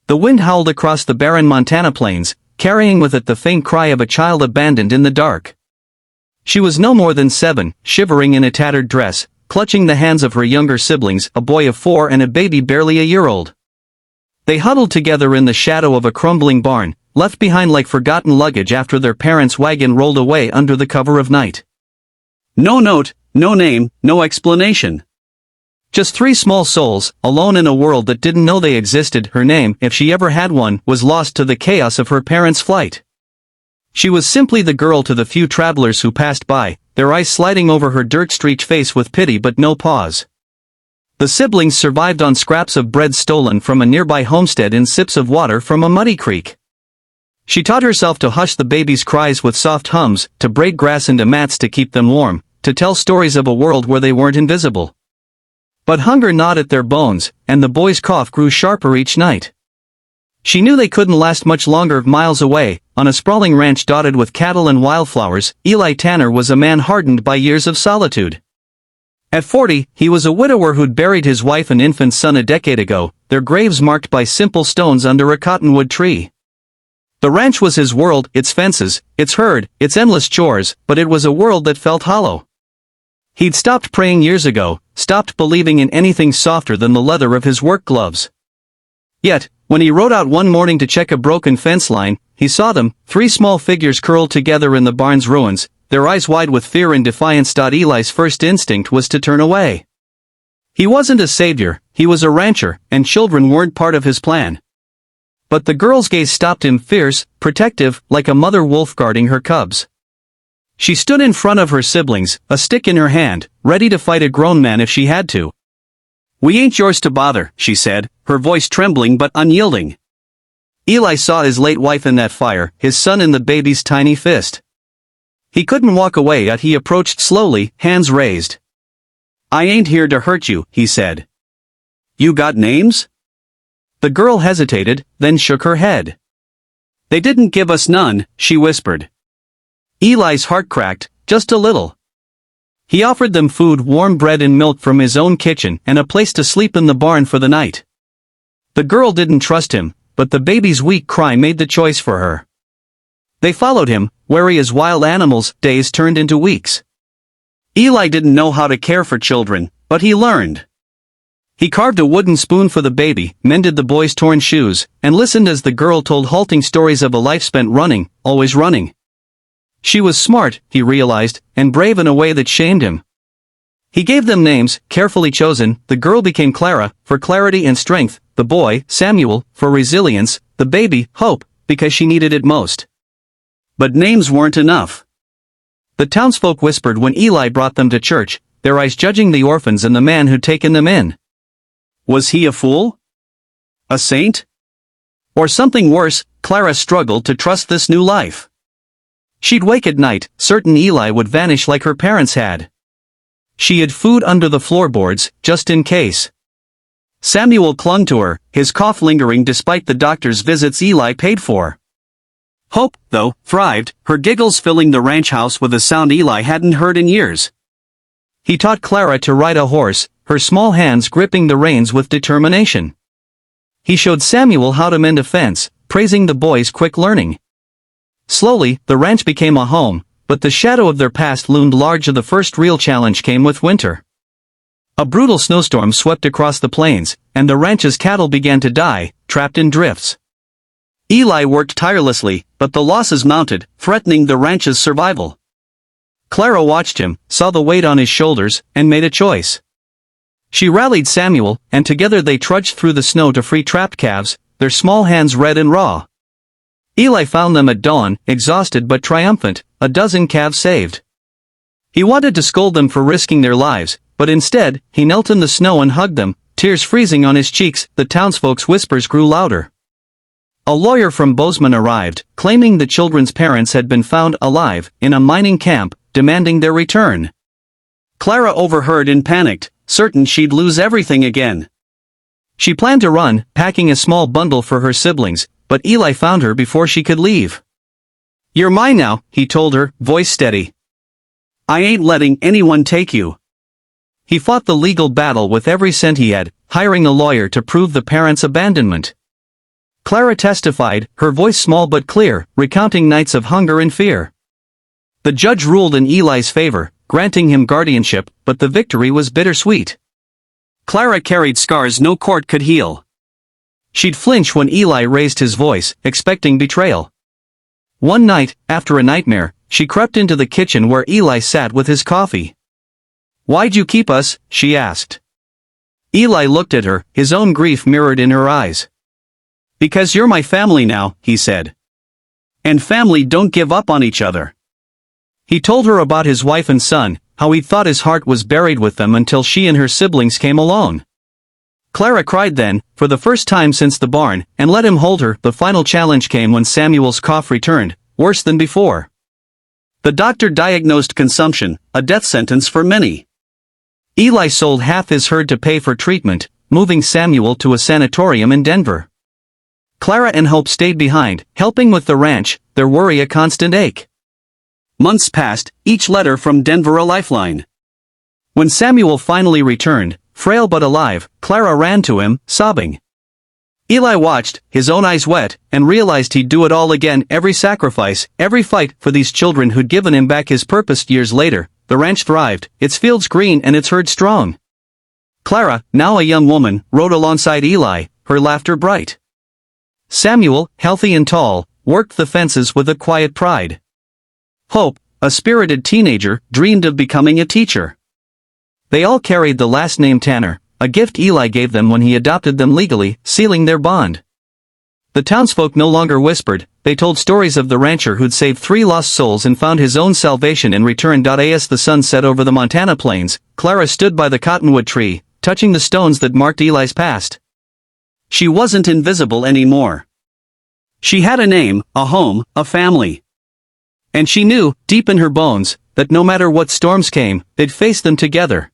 The wind howled across the barren Montana plains, carrying with it the faint cry of a child abandoned in the dark. She was no more than 7, shivering in a tattered dress, clutching the hands of her younger siblings, a boy of 4 and a baby barely a year old. They huddled together in the shadow of a crumbling barn, left behind like forgotten luggage after their parents' wagon rolled away under the cover of night. No note, no name, no explanation. Just 3 small souls, alone in a world that didn't know they existed. Her name, if she ever had one, was lost to the chaos of her parents' flight. She was simply the girl to the few travelers who passed by, their eyes sliding over her dirt-streaked face with pity but no pause. The siblings survived on scraps of bread stolen from a nearby homestead and sips of water from a muddy creek. She taught herself to hush the baby's cries with soft hums, to braid grass into mats to keep them warm, to tell stories of a world where they weren't invisible. But hunger gnawed at their bones, and the boy's cough grew sharper each night. She knew they couldn't last much longer. Miles away, on a sprawling ranch dotted with cattle and wildflowers, Eli Tanner was a man hardened by years of solitude. At 40, he was a widower who'd buried his wife and infant son a decade ago, their graves marked by simple stones under a cottonwood tree. The ranch was his world, its fences, its herd, its endless chores, but it was a world that felt hollow. He'd stopped praying years ago, stopped believing in anything softer than the leather of his work gloves. Yet, when he rode out one morning to check a broken fence line, he saw them, 3 small figures curled together in the barn's ruins, their eyes wide with fear and defiance. Eli's first instinct was to turn away. He wasn't a savior, he was a rancher, and children weren't part of his plan. But the girl's gaze stopped him, fierce, protective, like a mother wolf guarding her cubs. She stood in front of her siblings, a stick in her hand, ready to fight a grown man if she had to. "We ain't yours to bother," she said, her voice trembling but unyielding. Eli saw his late wife in that fire, his son in the baby's tiny fist. He couldn't walk away, yet he approached slowly, hands raised. "I ain't here to hurt you," he said. "You got names?" The girl hesitated, then shook her head. "They didn't give us none," she whispered. Eli's heart cracked, just a little. He offered them food, warm bread and milk from his own kitchen, and a place to sleep in the barn for the night. The girl didn't trust him, but the baby's weak cry made the choice for her. They followed him, wary as wild animals. Days turned into weeks. Eli didn't know how to care for children, but he learned. He carved a wooden spoon for the baby, mended the boy's torn shoes, and listened as the girl told halting stories of a life spent running, always running. She was smart, he realized, and brave in a way that shamed him. He gave them names, carefully chosen. The girl became Clara, for clarity and strength, the boy, Samuel, for resilience, the baby, hope, because she needed it most. But names weren't enough. The townsfolk whispered when Eli brought them to church, their eyes judging the orphans and the man who'd taken them in. Was he a fool? A saint? Or something worse? Clara struggled to trust this new life. She'd wake at night, certain Eli would vanish like her parents had. She hid food under the floorboards, just in case. Samuel clung to her, his cough lingering despite the doctor's visits Eli paid for. Hope, though, thrived, her giggles filling the ranch house with a sound Eli hadn't heard in years. He taught Clara to ride a horse, her small hands gripping the reins with determination. He showed Samuel how to mend a fence, praising the boy's quick learning. Slowly, the ranch became a home, but the shadow of their past loomed large. The first real challenge came with winter. A brutal snowstorm swept across the plains, and the ranch's cattle began to die, trapped in drifts. Eli worked tirelessly, but the losses mounted, threatening the ranch's survival. Clara watched him, saw the weight on his shoulders, and made a choice. She rallied Samuel, and together they trudged through the snow to free trapped calves, their small hands red and raw. Eli found them at dawn, exhausted but triumphant, a dozen calves saved. He wanted to scold them for risking their lives, but instead, he knelt in the snow and hugged them, tears freezing on his cheeks. The townsfolk's whispers grew louder. A lawyer from Bozeman arrived, claiming the children's parents had been found alive in a mining camp, demanding their return. Clara overheard and panicked, certain she'd lose everything again. She planned to run, packing a small bundle for her siblings, but Eli found her before she could leave. "You're mine now," he told her, voice steady. "I ain't letting anyone take you." He fought the legal battle with every cent he had, hiring a lawyer to prove the parents' abandonment. Clara testified, her voice small but clear, recounting nights of hunger and fear. The judge ruled in Eli's favor, granting him guardianship, but the victory was bittersweet. Clara carried scars no court could heal. She'd flinch when Eli raised his voice, expecting betrayal. One night, after a nightmare, she crept into the kitchen where Eli sat with his coffee. "Why'd you keep us?" she asked. Eli looked at her, his own grief mirrored in her eyes. "Because you're my family now," he said. "And family don't give up on each other." He told her about his wife and son, how he thought his heart was buried with them until she and her siblings came along. Clara cried then, for the first time since the barn, and let him hold her. The final challenge came when Samuel's cough returned, worse than before. The doctor diagnosed consumption, a death sentence for many. Eli sold half his herd to pay for treatment, moving Samuel to a sanatorium in Denver. Clara and Hope stayed behind, helping with the ranch, their worry a constant ache. Months passed, each letter from Denver a lifeline. When Samuel finally returned, frail but alive, Clara ran to him, sobbing. Eli watched, his own eyes wet, and realized he'd do it all again, every sacrifice, every fight for these children who'd given him back his purpose. Years later, the ranch thrived, its fields green and its herd strong. Clara, now a young woman, rode alongside Eli, her laughter bright. Samuel, healthy and tall, worked the fences with a quiet pride. Hope, a spirited teenager, dreamed of becoming a teacher. They all carried the last name Tanner, a gift Eli gave them when he adopted them legally, sealing their bond. The townsfolk no longer whispered, they told stories of the rancher who'd saved 3 lost souls and found his own salvation in return. As the sun set over the Montana plains, Clara stood by the cottonwood tree, touching the stones that marked Eli's past. She wasn't invisible anymore. She had a name, a home, a family. And she knew, deep in her bones, that no matter what storms came, they'd face them together.